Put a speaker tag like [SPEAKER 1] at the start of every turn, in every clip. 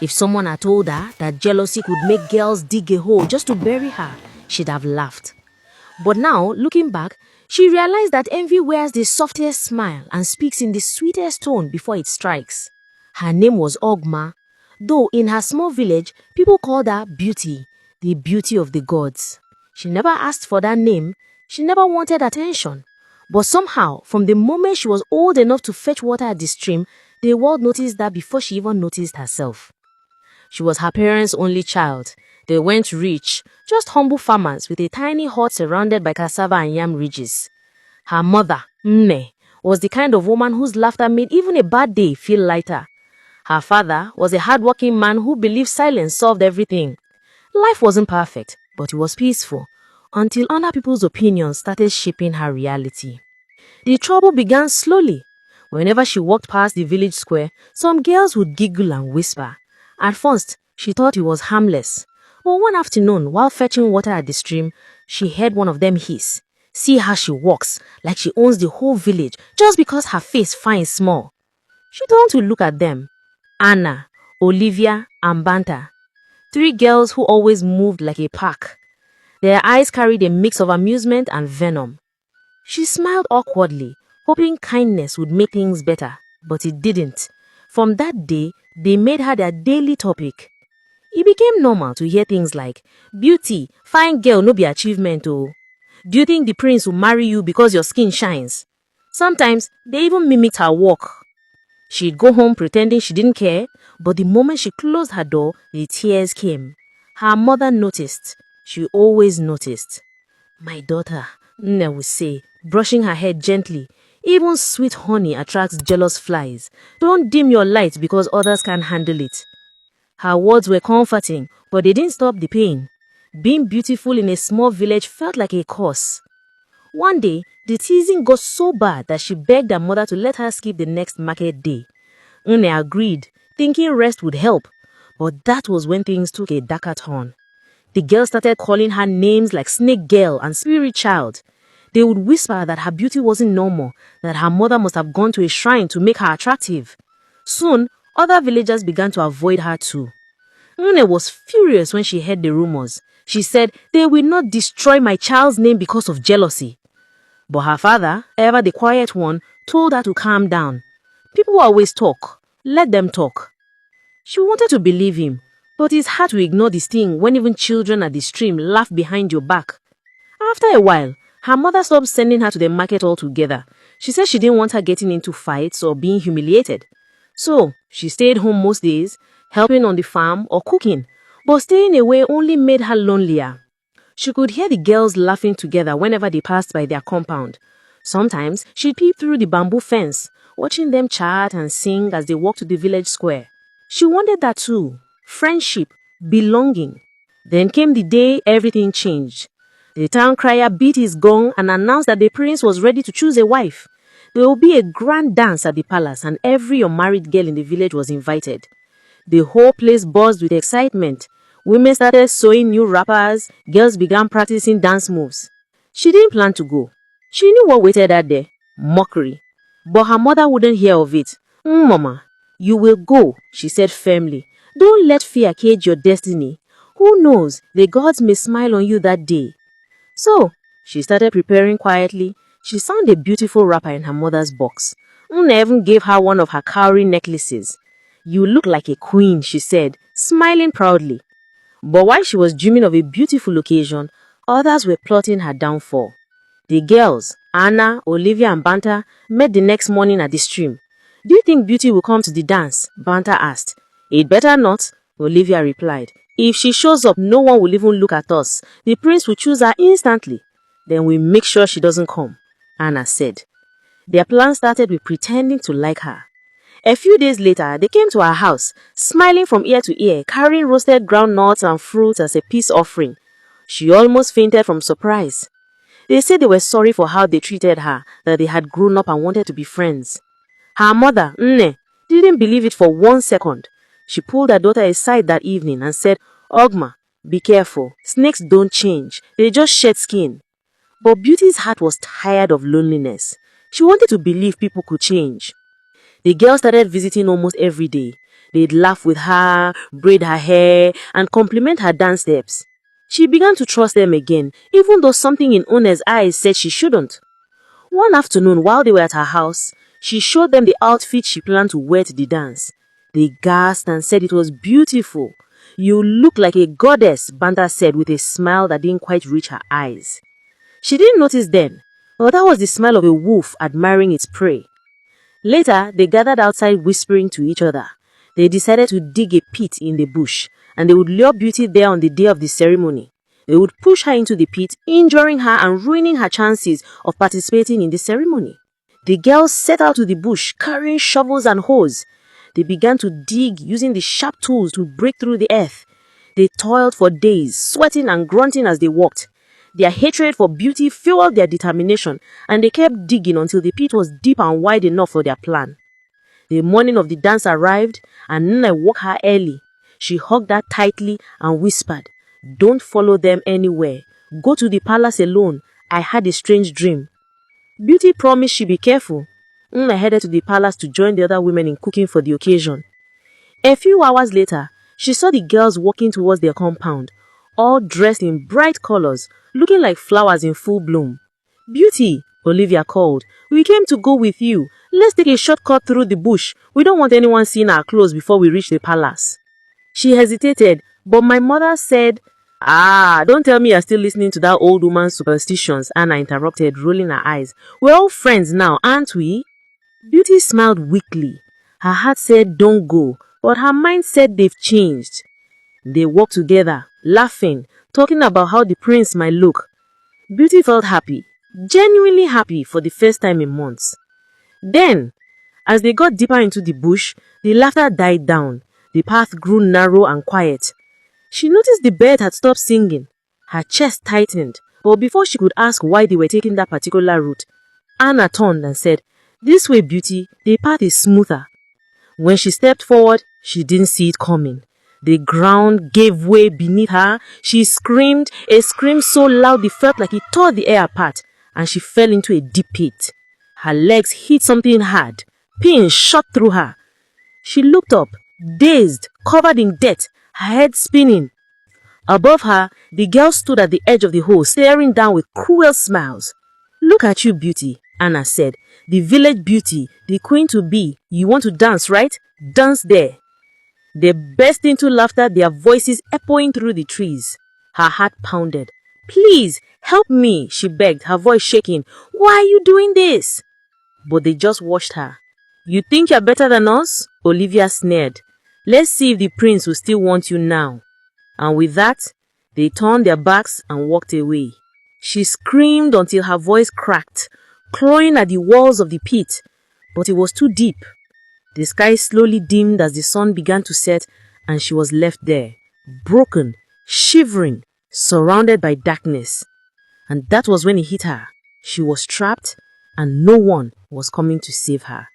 [SPEAKER 1] If someone had told her that jealousy could make girls dig a hole just to bury her, she'd have laughed. But now, looking back, she realized that envy wears the softest smile and speaks in the sweetest tone before it strikes. Her name was Ogma, though in her small village, people called her Beauty, the beauty of the gods. She never asked for that name, she never wanted attention. But somehow, from the moment she was old enough to fetch water at the stream, the world noticed that before she even noticed herself. She was her parents' only child. They weren't rich, just humble farmers with a tiny hut surrounded by cassava and yam ridges. Her mother, Nne, was the kind of woman whose laughter made even a bad day feel lighter. Her father was a hardworking man who believed silence solved everything. Life wasn't perfect, but it was peaceful, until other people's opinions started shaping her reality. The trouble began slowly. Whenever she walked past the village square, some girls would giggle and whisper. At first, she thought it was harmless. But one afternoon, while fetching water at the stream, she heard one of them hiss. See how she walks, like she owns the whole village, just because her face fine small. She turned to look at them. Anna, Olivia, and Banta. 3 girls who always moved like a pack. Their eyes carried a mix of amusement and venom. She smiled awkwardly, hoping kindness would make things better, but it didn't. From that day, they made her their daily topic. It became normal to hear things like, "Beauty, fine girl no be achievement oh. Do you think the prince will marry you because your skin shines?" Sometimes, they even mimicked her walk. She'd go home pretending she didn't care, but the moment she closed her door, the tears came. Her mother noticed. She always noticed. "My daughter," Nne would say, brushing her head gently. "Even sweet honey attracts jealous flies. Don't dim your light because others can't handle it." Her words were comforting, but they didn't stop the pain. Being beautiful in a small village felt like a curse. One day, the teasing got so bad that she begged her mother to let her skip the next market day. Nne agreed, thinking rest would help. But that was when things took a darker turn. The girls started calling her names like Snake Girl and Spirit Child. They would whisper that her beauty wasn't normal, that her mother must have gone to a shrine to make her attractive. Soon, other villagers began to avoid her too. Nne was furious when she heard the rumors. She said, "They will not destroy my child's name because of jealousy." But her father, ever the quiet one, told her to calm down. People always talk. Let them talk. She wanted to believe him, but it's hard to ignore this thing when even children at the stream laugh behind your back. After a while, her mother stopped sending her to the market altogether. She said she didn't want her getting into fights or being humiliated. So, she stayed home most days, helping on the farm or cooking, but staying away only made her lonelier. She could hear the girls laughing together whenever they passed by their compound. Sometimes, she'd peep through the bamboo fence, watching them chat and sing as they walked to the village square. She wanted that too. Friendship, belonging. Then came the day everything changed. The town crier beat his gong and announced that the prince was ready to choose a wife. There would be a grand dance at the palace and every unmarried girl in the village was invited. The whole place buzzed with excitement. Women started sewing new wrappers, girls began practicing dance moves. She didn't plan to go. She knew what waited her there. Mockery. But her mother wouldn't hear of it. "Mama, you will go," she said firmly. "Don't let fear cage your destiny. Who knows, the gods may smile on you that day." So, she started preparing quietly. She found a beautiful wrapper in her mother's box. Nne even gave her one of her cowrie necklaces. "You look like a queen," she said, smiling proudly. But while she was dreaming of a beautiful occasion, others were plotting her downfall. The girls, Anna, Olivia, and Banta, met the next morning at the stream. "Do you think Beauty will come to the dance?" Banta asked. "It better not," Olivia replied. "If she shows up, no one will even look at us. The prince will choose her instantly. Then we'll make sure she doesn't come," Anna said. Their plan started with pretending to like her. A few days later, they came to her house, smiling from ear to ear, carrying roasted groundnuts and fruits as a peace offering. She almost fainted from surprise. They said they were sorry for how they treated her, that they had grown up and wanted to be friends. Her mother, Nne, didn't believe it for 1 second. She pulled her daughter aside that evening and said, "Ogma, be careful. Snakes don't change. They just shed skin." But Beauty's heart was tired of loneliness. She wanted to believe people could change. The girl started visiting almost every day. They'd laugh with her, braid her hair, and compliment her dance steps. She began to trust them again, even though something in Une's eyes said she shouldn't. One afternoon, while they were at her house, she showed them the outfit she planned to wear to the dance. They gasped and said it was beautiful. "You look like a goddess," Banda said with a smile that didn't quite reach her eyes. She didn't notice then, but that was the smile of a wolf admiring its prey. Later, they gathered outside whispering to each other. They decided to dig a pit in the bush, and they would lure Beauty there on the day of the ceremony. They would push her into the pit, injuring her and ruining her chances of participating in the ceremony. The girls set out to the bush, carrying shovels and hoes. They began to dig using the sharp tools to break through the earth. They toiled for days, sweating and grunting as they walked. Their hatred for Beauty fueled their determination, and they kept digging until the pit was deep and wide enough for their plan. The morning of the dance arrived, and Nne woke her early. She hugged her tightly and whispered, "Don't follow them anywhere. Go to the palace alone. I had a strange dream." Beauty promised she'd be careful. Nne headed to the palace to join the other women in cooking for the occasion. A few hours later, she saw the girls walking towards their compound, all dressed in bright colors, looking like flowers in full bloom. "Beauty," Olivia called, "we came to go with you. Let's take a shortcut through the bush. We don't want anyone seeing our clothes before we reach the palace." She hesitated, but my mother said, Don't tell me you're still listening to that old woman's superstitions," Anna interrupted, rolling her eyes. "We're all friends now, aren't we?" Beauty smiled weakly. Her heart said, "Don't go," but her mind said they've changed. They walked together, laughing, talking about how the prince might look. Beauty felt happy, genuinely happy for the first time in months. Then, as they got deeper into the bush, the laughter died down. The path grew narrow and quiet. She noticed the bird had stopped singing. Her chest tightened, but before she could ask why they were taking that particular route, Anna turned and said, "This way, Beauty, the path is smoother." When she stepped forward, she didn't see it coming. The ground gave way beneath her. She screamed, a scream so loud it felt like it tore the air apart, and she fell into a deep pit. Her legs hit something hard. Pain shot through her. She looked up, dazed, covered in dirt, her head spinning. Above her, the girl stood at the edge of the hole, staring down with cruel smiles. "Look at you, Beauty," Anna said. "The village beauty, the queen to be. You want to dance, right? Dance there." They burst into laughter, their voices echoing through the trees. Her heart pounded. "Please, help me," she begged, her voice shaking. "Why are you doing this?" But they just watched her. "You think you're better than us?" Olivia sneered. "Let's see if the prince will still want you now." And with that, they turned their backs and walked away. She screamed until her voice cracked, clawing at the walls of the pit, but it was too deep. The sky slowly dimmed as the sun began to set, and she was left there, broken, shivering, surrounded by darkness. And that was when it hit her. She was trapped, and no one was coming to save her.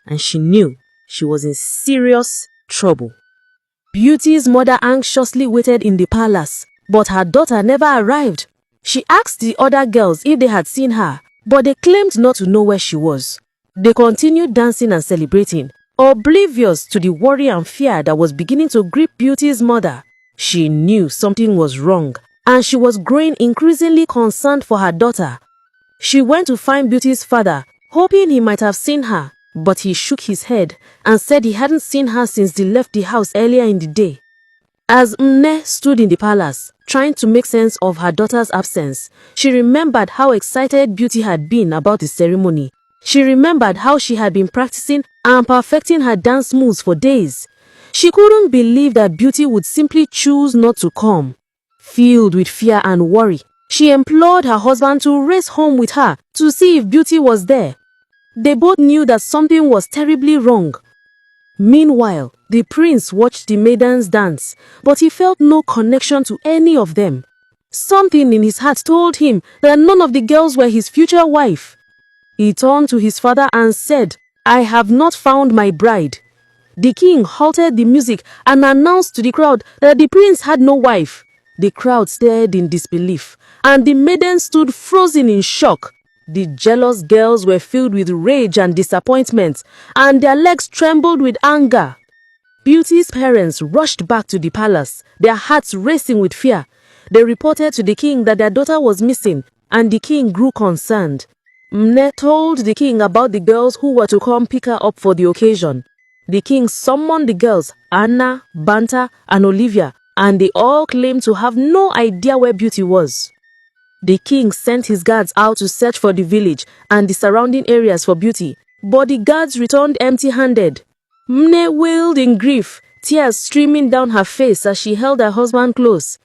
[SPEAKER 1] And she knew she was in serious trouble. Beauty's mother anxiously waited in the palace, but her daughter never arrived. She asked the other girls if they had seen her, but they claimed not to know where she was. They continued dancing and celebrating, oblivious to the worry and fear that was beginning to grip Beauty's mother. She knew something was wrong, and she was growing increasingly concerned for her daughter. She went to find Beauty's father, hoping he might have seen her, but he shook his head and said he hadn't seen her since they left the house earlier in the day. As Nne stood in the palace, trying to make sense of her daughter's absence, she remembered how excited Beauty had been about the ceremony. She remembered how she had been practicing and perfecting her dance moves for days. She couldn't believe that Beauty would simply choose not to come. Filled with fear and worry, she implored her husband to race home with her to see if Beauty was there. They both knew that something was terribly wrong. Meanwhile, the prince watched the maidens dance, but he felt no connection to any of them. Something in his heart told him that none of the girls were his future wife. He turned to his father and said, "I have not found my bride." The king halted the music and announced to the crowd that the prince had no wife. The crowd stared in disbelief, and the maidens stood frozen in shock. The jealous girls were filled with rage and disappointment, and their legs trembled with anger. Beauty's parents rushed back to the palace, their hearts racing with fear. They reported to the king that their daughter was missing, and the king grew concerned. Mne told the king about the girls who were to come pick her up for the occasion. The king summoned the girls, Anna, Banta, and Olivia, and they all claimed to have no idea where Beauty was. The king sent his guards out to search for the village and the surrounding areas for Beauty, but the guards returned empty-handed. Mne wailed in grief, tears streaming down her face as she held her husband close.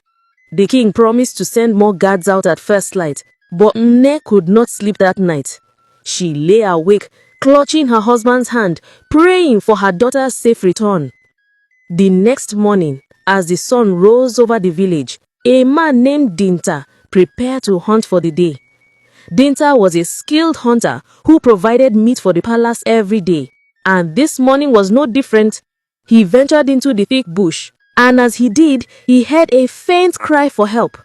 [SPEAKER 1] The king promised to send more guards out at first light, but Mne could not sleep that night. She lay awake, clutching her husband's hand, praying for her daughter's safe return. The next morning, as the sun rose over the village, a man named Dinta prepared to hunt for the day. Dinta was a skilled hunter who provided meat for the palace every day, and this morning was no different. He ventured into the thick bush, and as he did, he heard a faint cry for help.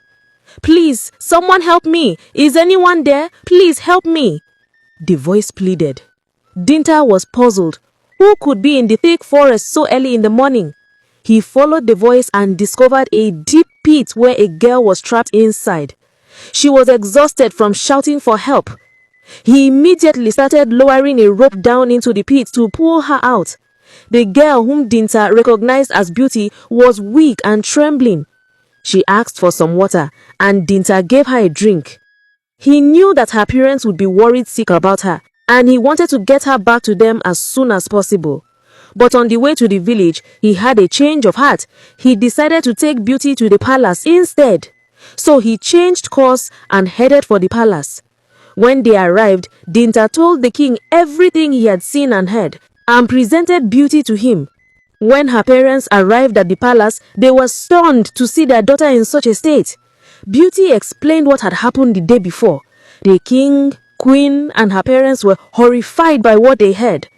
[SPEAKER 1] "Please, someone help me! Is anyone there? Please help me!" The voice pleaded. Dinta was puzzled. Who could be in the thick forest so early in the morning? He followed the voice and discovered a deep pit where a girl was trapped inside. She was exhausted from shouting for help. He immediately started lowering a rope down into the pit to pull her out. The girl, whom Dinta recognized as Beauty, was weak and trembling. She asked for some water, and Dinta gave her a drink. He knew that her parents would be worried sick about her, and he wanted to get her back to them as soon as possible. But on the way to the village, he had a change of heart. He decided to take Beauty to the palace instead. So he changed course and headed for the palace. When they arrived, Dinta told the king everything he had seen and heard, and presented Beauty to him. When her parents arrived at the palace, they were stunned to see their daughter in such a state. Beauty explained what had happened the day before. The king, queen, and her parents were horrified by what they heard.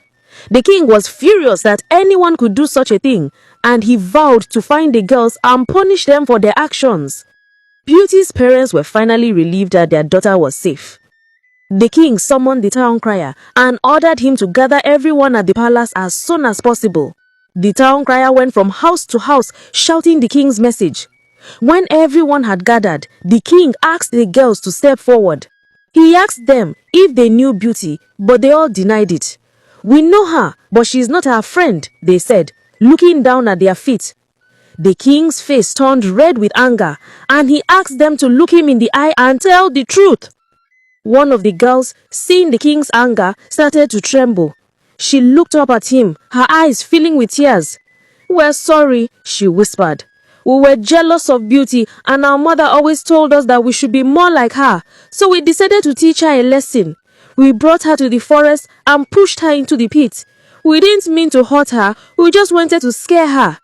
[SPEAKER 1] The king was furious that anyone could do such a thing, and he vowed to find the girls and punish them for their actions. Beauty's parents were finally relieved that their daughter was safe. The king summoned the town crier and ordered him to gather everyone at the palace as soon as possible. The town crier went from house to house shouting the king's message. When everyone had gathered, the king asked the girls to step forward. He asked them if they knew Beauty, but they all denied it. "We know her, but she is not our friend," they said, looking down at their feet. The king's face turned red with anger, and he asked them to look him in the eye and tell the truth. One of the girls, seeing the king's anger, started to tremble. She looked up at him, her eyes filling with tears. "We're sorry," she whispered. "We were jealous of Beauty, and our mother always told us that we should be more like her, so we decided to teach her a lesson. We brought her to the forest and pushed her into the pit. We didn't mean to hurt her, we just wanted to scare her."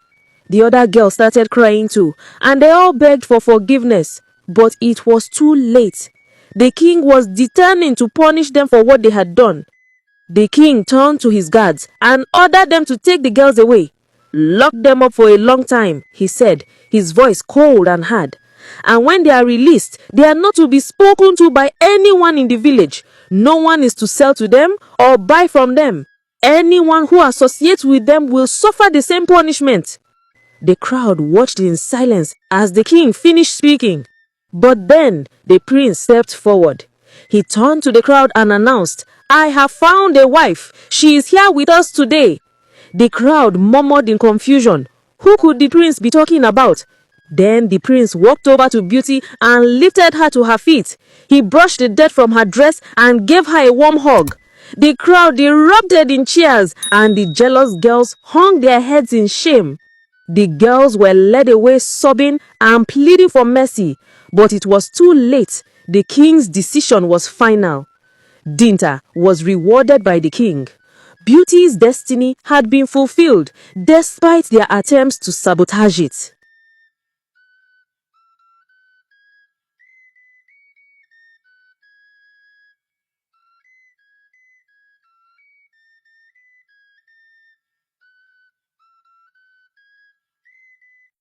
[SPEAKER 1] The other girls started crying too, and they all begged for forgiveness, but it was too late. The king was determined to punish them for what they had done. The king turned to his guards and ordered them to take the girls away. "Lock them up for a long time," he said, his voice cold and hard. "And when they are released, they are not to be spoken to by anyone in the village. No one is to sell to them or buy from them. Anyone who associates with them will suffer the same punishment." The crowd watched in silence as the king finished speaking. But then the prince stepped forward. He turned to the crowd and announced, "I have found a wife. She is here with us today." The crowd murmured in confusion. Who could the prince be talking about? Then the prince walked over to Beauty and lifted her to her feet. He brushed the dirt from her dress and gave her a warm hug. The crowd erupted in cheers, and the jealous girls hung their heads in shame. The girls were led away sobbing and pleading for mercy, but it was too late. The king's decision was final. Dinta was rewarded by the king. Beauty's destiny had been fulfilled despite their attempts to sabotage it.